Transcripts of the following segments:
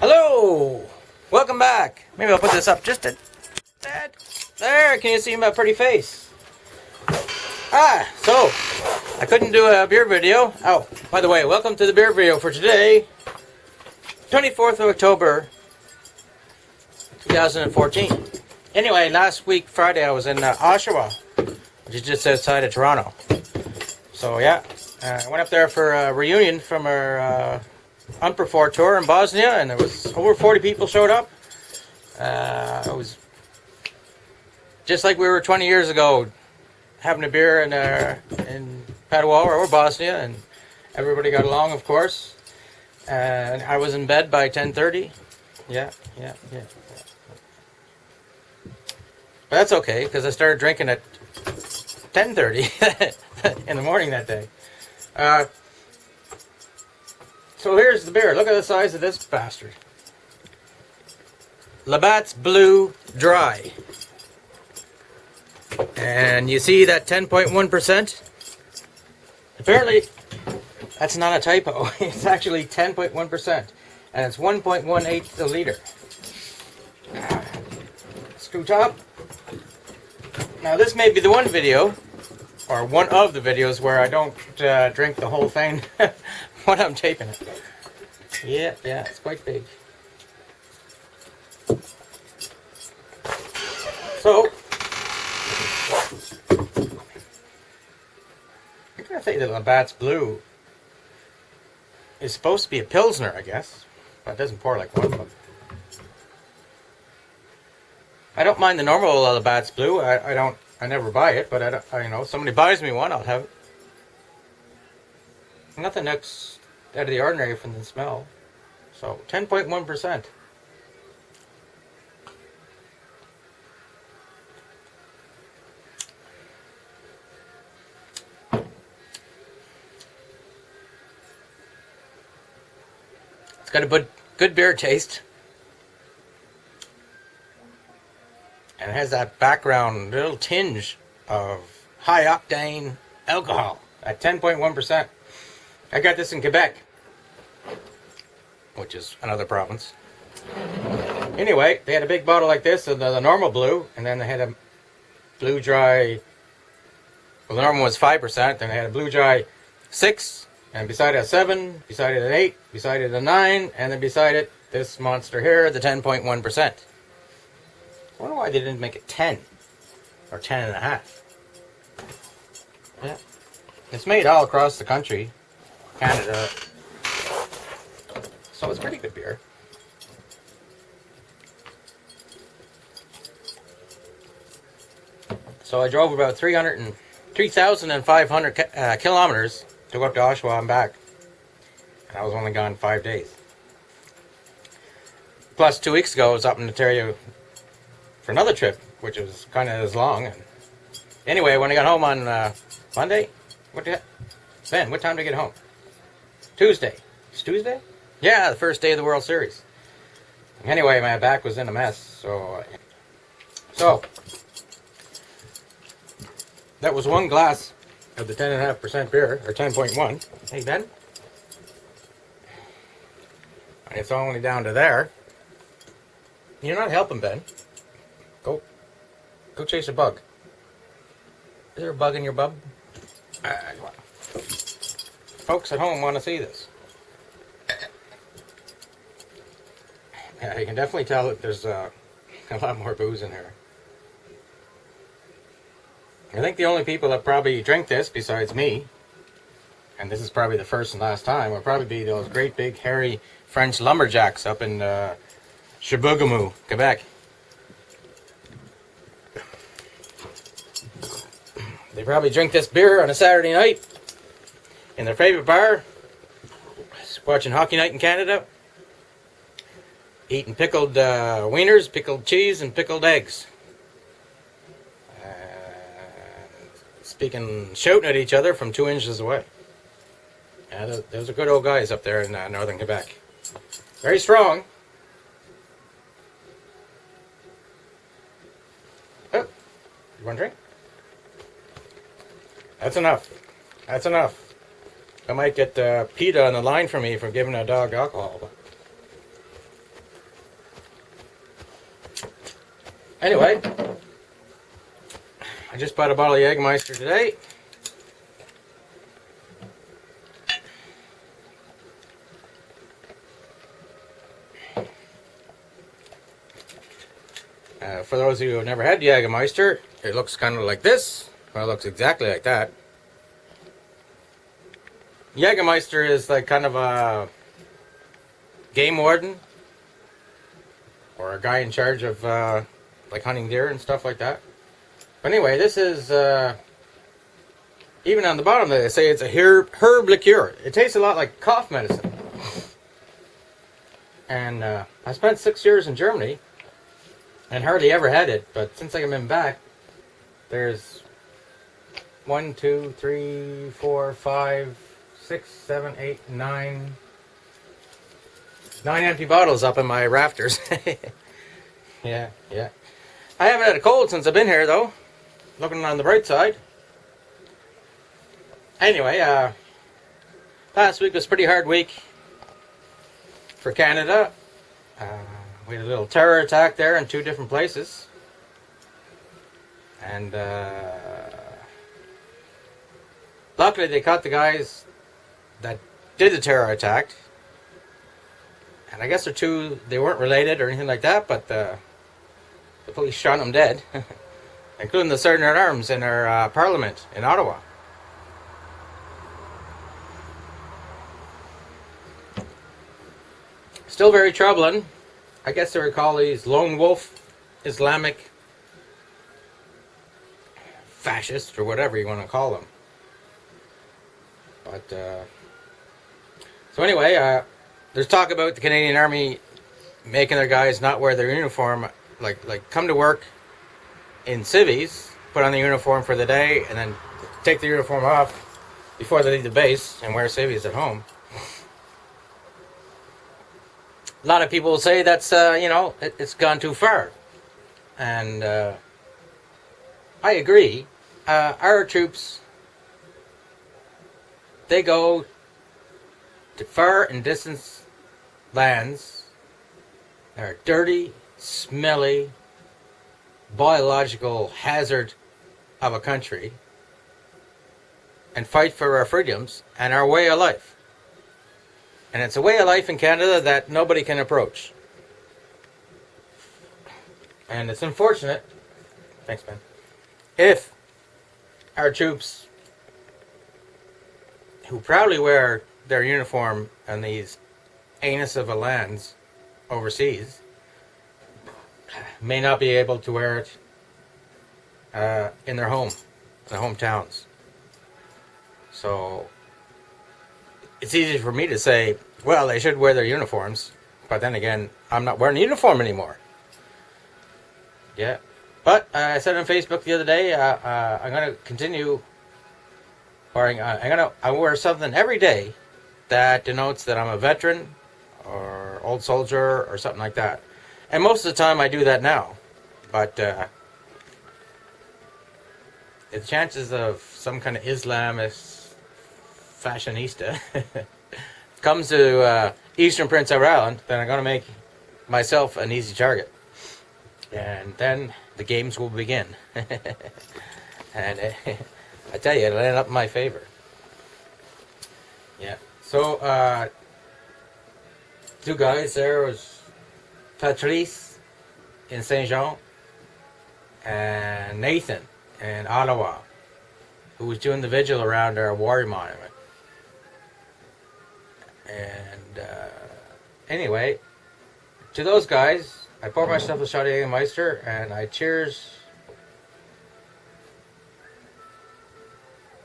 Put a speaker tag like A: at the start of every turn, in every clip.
A: Hello! Welcome back. Maybe I'll put this up just a tad. There, can you see my pretty face? So, I couldn't do a beer video. Oh, by the way, welcome to the beer video for today, 24th of October, 2014. Anyway, last week, Friday, I was in Oshawa, which is just outside of Toronto. So, yeah, I went up there for a reunion from our Unperfor tour in Bosnia, and there was over 40 people showed up. It was just like we were 20 years ago, having a beer in Padua or Bosnia, and everybody got along, of course. And I was in bed by 10:30. Yeah. But that's okay, because I started drinking at 10:30 in the morning that day. So here's the beer. Look at the size of this bastard. Labatts Bleue Dry. And you see that 10.1%? Apparently, that's not a typo. It's actually 10.1%. And it's 1.18 a liter. Screw top. Now this may be the one video, or one of the videos, where I don't drink the whole thing when I'm taping it. Yeah, it's quite big. So, I'm going to say that Labatts Blue is supposed to be a Pilsner, I guess. But it doesn't pour like one. But I don't mind the normal Labatts Blue. I never buy it, but you know, if somebody buys me one, I'll have it. Nothing out of the ordinary from the smell. So, 10.1%. It's got a good beer taste. And it has that background little tinge of high octane alcohol at 10.1%. I got this in Quebec, which is another province. Anyway, they had a big bottle like this of the normal blue, and then they had a Blue Dry. Well, the normal was 5%, then they had a Blue Dry 6, and beside it a 7, beside it an 8, beside it a 9, and then beside it this monster here, the 10.1%. I wonder why they didn't make it 10 or 10 and a half. Yeah, it's made all across the country. Canada. So it's pretty good beer. So I drove about 3,500 kilometers to go up to Oshawa and back. And I was only gone 5 days. Plus 2 weeks ago I was up in Ontario for another trip, which was kind of as long. And anyway, when I got home on Monday, Ben, what time did I get home? Tuesday. It's Tuesday? Yeah, the first day of the World Series. Anyway, my back was in a mess, so that was one glass of the 10.5% beer, or 10.1. Hey, Ben? And it's only down to there. You're not helping, Ben. Go chase a bug. Is there a bug in your bub? Folks at home want to see this. Yeah, you can definitely tell that there's a lot more booze in here. I think the only people that probably drink this, besides me, and this is probably the first and last time, will probably be those great big hairy French lumberjacks up in Chibougamau, Quebec. They probably drink this beer on a Saturday night in their favorite bar, watching Hockey Night in Canada, eating pickled wieners, pickled cheese, and pickled eggs. Shouting at each other from 2 inches away. Yeah, those are good old guys up there in northern Quebec. Very strong. Oh, you want a drink? That's enough. That's enough. I might get PETA on the line for me for giving a dog alcohol. Anyway, I just bought a bottle of Jägermeister today. For those of you who have never had Jägermeister, it looks kind of like this. Well, it looks exactly like that. Jägermeister is like kind of a game warden, or a guy in charge of like hunting deer and stuff like that. But anyway, this is even on the bottom they say it's a herb liqueur. It tastes a lot like cough medicine. And I spent 6 years in Germany and hardly ever had it, but since I've been back, there's 1, 2, 3, 4, 5, 6, 7, 8, 9 empty bottles up in my rafters. Yeah. I haven't had a cold since I've been here, though. Looking on the bright side. Anyway, last week was a pretty hard week for Canada. We had a little terror attack there in 2 different places. And luckily they caught the guys that did the terror attack. And I guess they weren't related or anything like that, but the police shot them dead, including the Sergeant at Arms in our Parliament in Ottawa. Still very troubling. I guess they were called these lone wolf Islamic fascists, or whatever you want to call them. But so anyway, there's talk about the Canadian Army making their guys not wear their uniform, like come to work in civvies, put on the uniform for the day, and then take the uniform off before they leave the base and wear civvies at home. A lot of people will say that's, it's gone too far. And I agree. Our troops, they go to far and distant lands. They're dirty, smelly, biological hazard of a country, and fight for our freedoms and our way of life. And it's a way of life in Canada that nobody can approach. And it's unfortunate, thanks Ben, if our troops who proudly wear their uniform on these anus of a lands overseas may not be able to wear it in their hometowns. So it's easy for me to say, well, they should wear their uniforms, but then again, I'm not wearing a uniform anymore. Yeah, but I said on Facebook the other day, I'm going to continue wearing. I wear something every day that denotes that I'm a veteran or old soldier or something like that. And most of the time, I do that now. But the chances of some kind of Islamist fashionista comes to Eastern Prince Edward Island, then I'm going to make myself an easy target. And then the games will begin. And I tell you, it'll end up in my favor. Yeah. So, 2 guys there was Patrice in Saint Jean and Nathan in Ottawa, who was doing the vigil around our war monument. And anyway, to those guys, I pour myself a shot of Jägermeister and I cheers,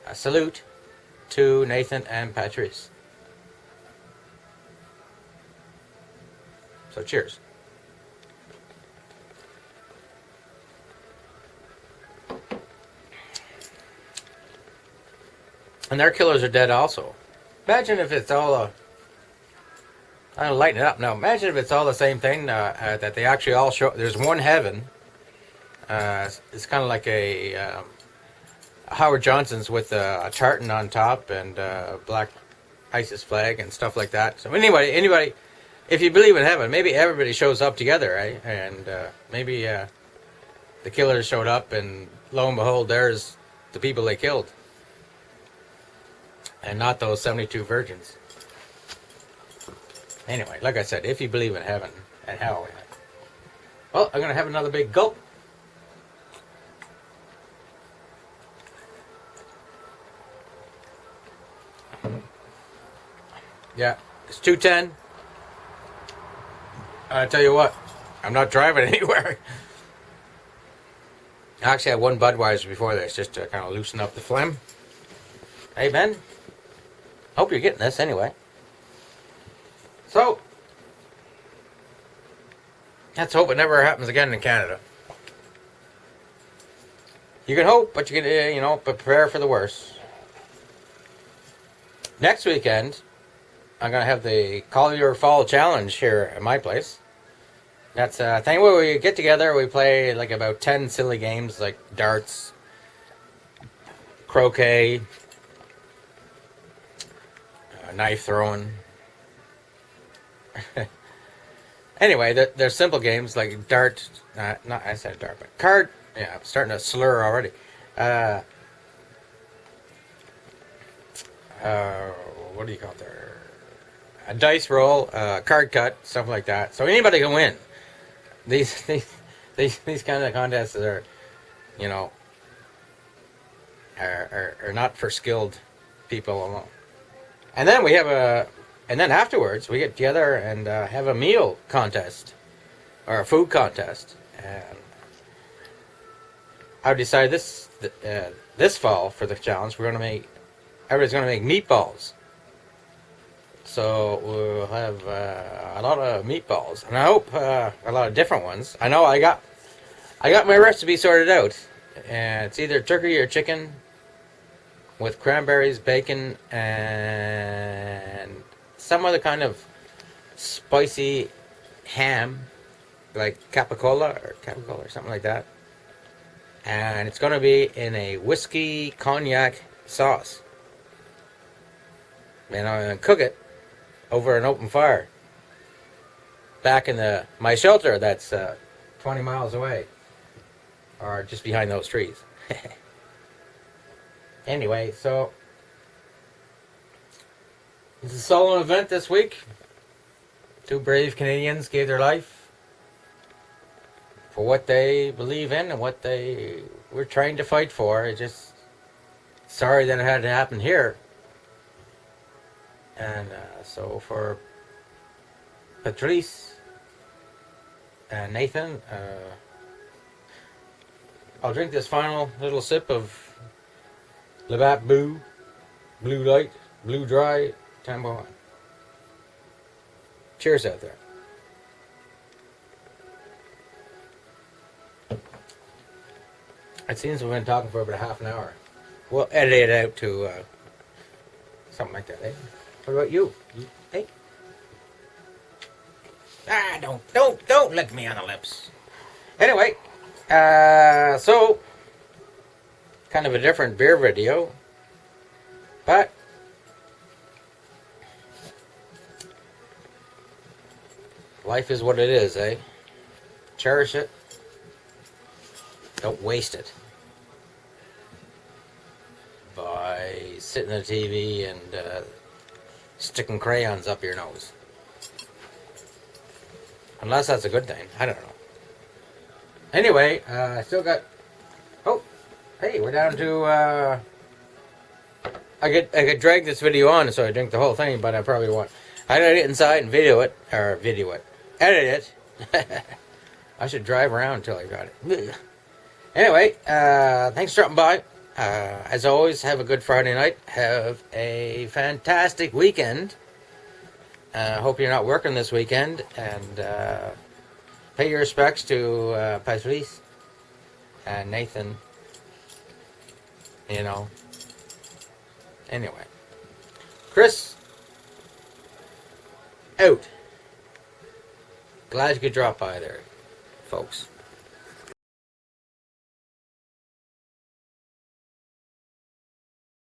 A: a salute to Nathan and Patrice. So cheers. And their killers are dead also. Imagine if it's all I'll lighten it up now. Imagine if it's all the same thing, that they actually all show. There's one heaven. It's kind of like a Howard Johnson's with a tartan on top and black ISIS flag and stuff like that. So anybody, if you believe in heaven, maybe everybody shows up together, right? And maybe the killers showed up, and lo and behold, there's the people they killed. And not those 72 virgins. Anyway, like I said, if you believe in heaven and hell. Well, I'm going to have another big gulp. Yeah, it's 2:10. I tell you what, I'm not driving anywhere. I actually had one Budweiser before this, just to kind of loosen up the phlegm. Hey, Ben. Hope you're getting this anyway. So, let's hope it never happens again in Canada. You can hope, but you can, prepare for the worst. Next weekend, I'm going to have the Call Your Fall Challenge here at my place. That's a thing where we get together, we play like about 10 silly games like darts, croquet, knife throwing. Anyway, they're simple games like dart, not I said dart, but card. Yeah, I'm starting to slur already. What do you call it there? A dice roll, card cut, stuff like that. So anybody can win. These kind of contests are, are not for skilled people alone. And then and then afterwards we get together and have a meal contest or a food contest. And I've decided this fall for the challenge everybody's going to make meatballs. So we'll have a lot of meatballs, and I hope a lot of different ones. I know I got my recipe sorted out, and it's either turkey or chicken with cranberries, bacon, and some other kind of spicy ham, like capicola or something like that. And it's going to be in a whiskey cognac sauce, and I'm going to cook it over an open fire back in my shelter that's 20 miles away, or just behind those trees. Anyway, so it's a solo event this week. 2 brave Canadians gave their life for what they believe in and what they were trying to fight for. It's just sorry that it had to happen here. And so for Patrice and Nathan, I'll drink this final little sip of Labatts Bleue Dry Tambourine. Cheers out there. It seems we've been talking for about a half an hour. We'll edit it out to something like that, eh? What about you? Hey? Don't lick me on the lips. Anyway, so kind of a different beer video, but life is what it is, eh? Cherish it. Don't waste it by sitting on the TV and sticking crayons up your nose. Unless that's a good thing. I don't know. Anyway, I still got... Oh, hey, we're down to... I could drag this video on so I drink the whole thing, but I probably won't. I gotta get inside and edit it. I should drive around until I got it. Anyway, thanks for dropping by. As always, have a good Friday night. Have a fantastic weekend. Hope you're not working this weekend. And pay your respects to Patrice and Nathan. Anyway. Chris, out. Glad you could drop by there, folks.